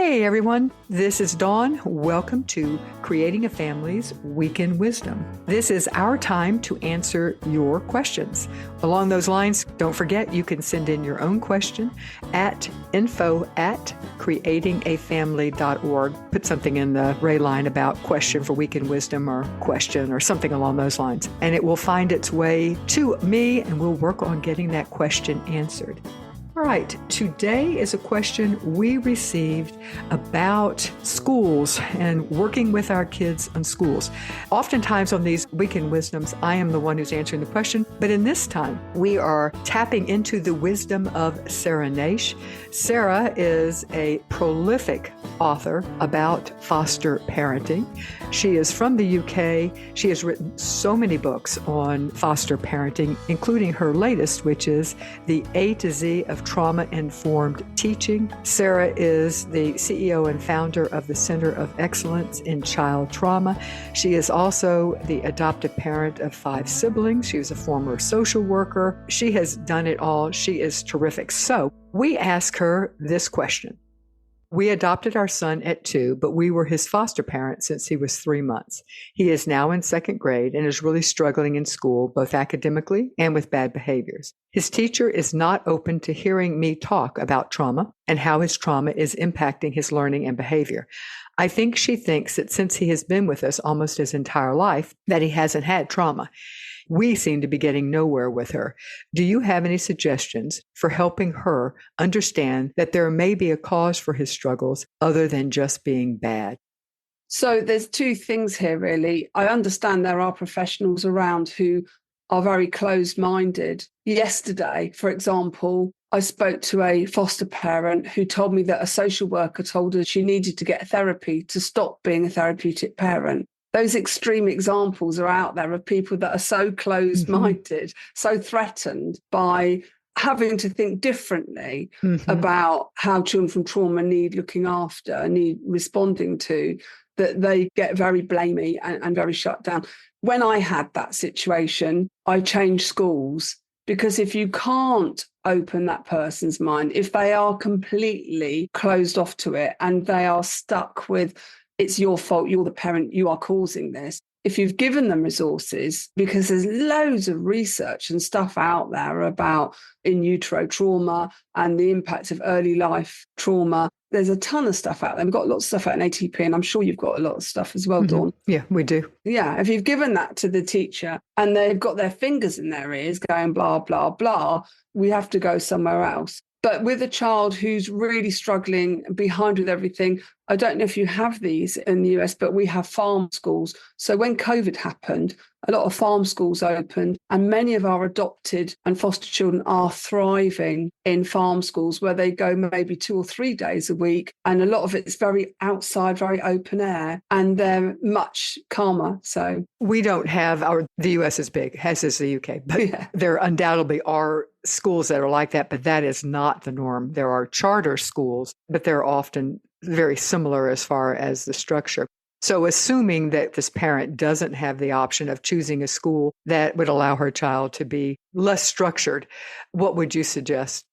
Hey everyone, this is Dawn. Welcome to Creating a Family's Weekend Wisdom. This is our time to answer your questions. Along those lines, don't forget you can send in your own question at info@creatingafamily.org. Put something in the Ray line about question for Weekend Wisdom or question or something along those lines. And it will find its way to me and we'll work on getting that question answered. All right, today is a question we received about schools and working with our kids on schools. Oftentimes on these Weekend Wisdoms, I am the one who's answering the question, but in this time, we are tapping into the wisdom of Sarah Naish. Sarah is a prolific author about foster parenting. She is from the UK. She has written so many books on foster parenting, including her latest, which is The A to Z of Trauma-Informed Teaching. Sarah is the CEO and founder of the Center of Excellence in Child Trauma. She is also the adoptive parent of 5 siblings. She was a former social worker. She has done it all. She is terrific. So we ask her this question. We adopted our son at 2, but we were his foster parent since he was 3 months. He is now in 2nd grade and is really struggling in school, both academically and with bad behaviors. His teacher is not open to hearing me talk about trauma and how his trauma is impacting his learning and behavior. I think she thinks that since he has been with us almost his entire life, that he hasn't had trauma. We seem to be getting nowhere with her. Do you have any suggestions for helping her understand that there may be a cause for his struggles other than just being bad? So there's 2 things here, really. I understand there are professionals around who are very closed-minded. Yesterday, for example, I spoke to a foster parent who told me that a social worker told her she needed to get therapy to stop being a therapeutic parent. Those extreme examples are out there of people that are so closed-minded, so threatened by having to think differently about how children from trauma need looking after, need responding to, that they get very blamey and very shut down. When I had that situation, I changed schools, because if you can't open that person's mind, if they are completely closed off to it and they are stuck with, it's your fault, you're the parent, you are causing this. If you've given them resources, because there's loads of research and stuff out there about in utero trauma and the impact of early life trauma, there's a ton of stuff out there. We've got lots of stuff out in ATP, and I'm sure you've got a lot of stuff as well, Dawn. Yeah, we do. Yeah, if you've given that to the teacher and they've got their fingers in their ears going blah, blah, blah, we have to go somewhere else. But with a child who's really struggling behind with everything, I don't know if you have these in the US, but we have farm schools. So when COVID happened, a lot of farm schools opened, and many of our adopted and foster children are thriving in farm schools where they go maybe 2 or 3 days a week. And a lot of it's very outside, very open air, and they're much calmer. So we don't have the US is big, as is the UK, but there undoubtedly are schools that are like that, but that is not the norm. There are charter schools, but they're often very similar as far as the structure. So assuming that this parent doesn't have the option of choosing a school that would allow her child to be less structured, what would you suggest?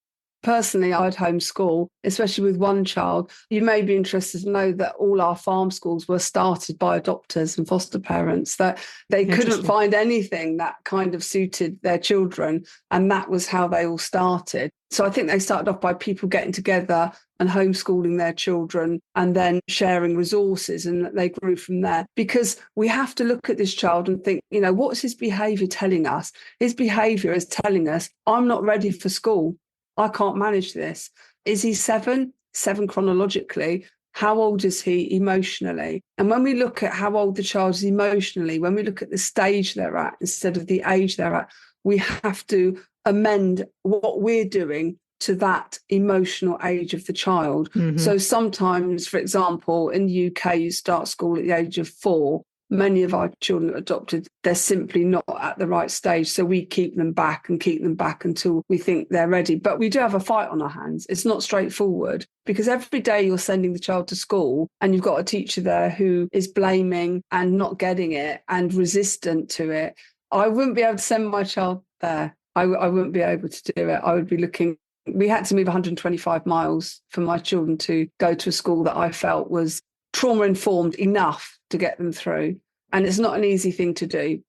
Personally, I'd homeschool, especially with one child. You may be interested to know that all our farm schools were started by adopters and foster parents, that they couldn't find anything that kind of suited their children. And that was how they all started. So I think they started off by people getting together and homeschooling their children and then sharing resources, and they grew from there. Because we have to look at this child and think, what's his behaviour telling us? His behaviour is telling us, I'm not ready for school. I can't manage this. Is he 7? 7 chronologically. How old is he emotionally? And when we look at how old the child is emotionally, when we look at the stage they're at instead of the age they're at, we have to amend what we're doing to that emotional age of the child. So sometimes, for example, in the UK, you start school at the age of 4. Many of our children adopted, they're simply not at the right stage. So we keep them back until we think they're ready. But we do have a fight on our hands. It's not straightforward, because every day you're sending the child to school and you've got a teacher there who is blaming and not getting it and resistant to it. I wouldn't be able to send my child there. I wouldn't be able to do it. I would be looking We had to move 125 miles for my children to go to a school that I felt was trauma-informed enough to get them through. And it's not an easy thing to do.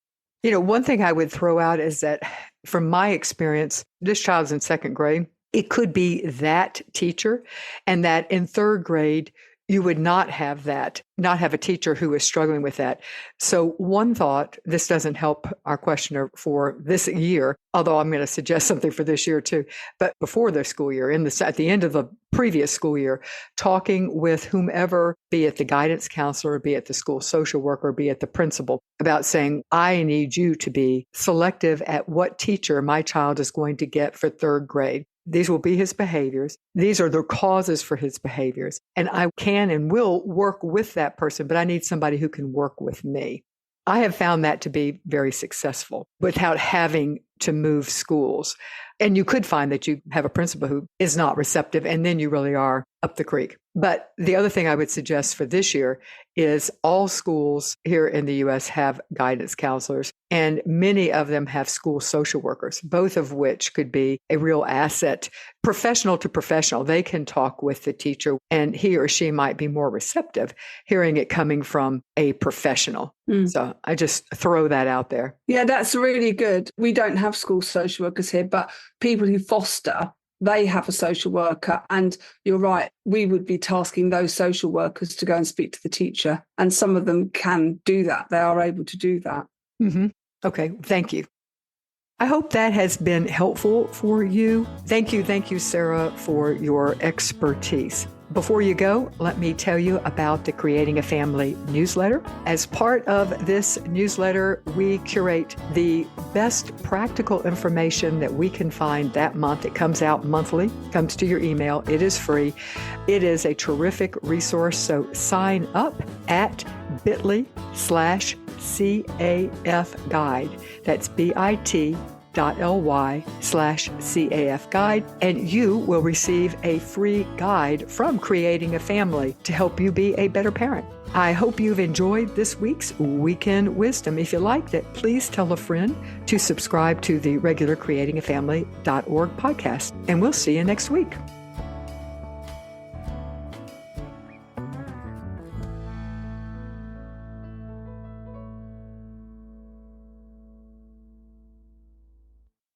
One thing I would throw out is that from my experience, this child's in second grade. It could be that teacher, and that in third grade, you would not have a teacher who is struggling with that. So one thought, this doesn't help our questioner for this year, although I'm going to suggest something for this year too, but before the school year, at the end of the previous school year, talking with whomever, be it the guidance counselor, be it the school social worker, be it the principal, about saying, I need you to be selective at what teacher my child is going to get for third grade. These will be his behaviors. These are the causes for his behaviors. And I can and will work with that person, but I need somebody who can work with me. I have found that to be very successful without having to move schools. And you could find that you have a principal who is not receptive, and then you really are up the creek. But the other thing I would suggest for this year is all schools here in the U.S. have guidance counselors, and many of them have school social workers, both of which could be a real asset. Professional to professional, they can talk with the teacher, and he or she might be more receptive hearing it coming from a professional. So I just throw that out there. Yeah, that's really good. We don't have school social workers here, but people who foster, they have a social worker. And you're right, we would be tasking those social workers to go and speak to the teacher. And some of them can do that. They are able to do that. Mm-hmm. Okay, thank you. I hope that has been helpful for you. Thank you, Sarah, for your expertise. Before you go, let me tell you about the Creating a Family newsletter. As part of this newsletter, we curate the best practical information that we can find that month. It comes out monthly, comes to your email. It is free. It is a terrific resource. So sign up at bit.ly/CAF guide. That's bit.ly/CAF guide, and you will receive a free guide from Creating a Family to help you be a better parent. I hope you've enjoyed this week's Weekend Wisdom. If you liked it, please tell a friend to subscribe to the regular creatingafamily.org podcast, and we'll see you next week.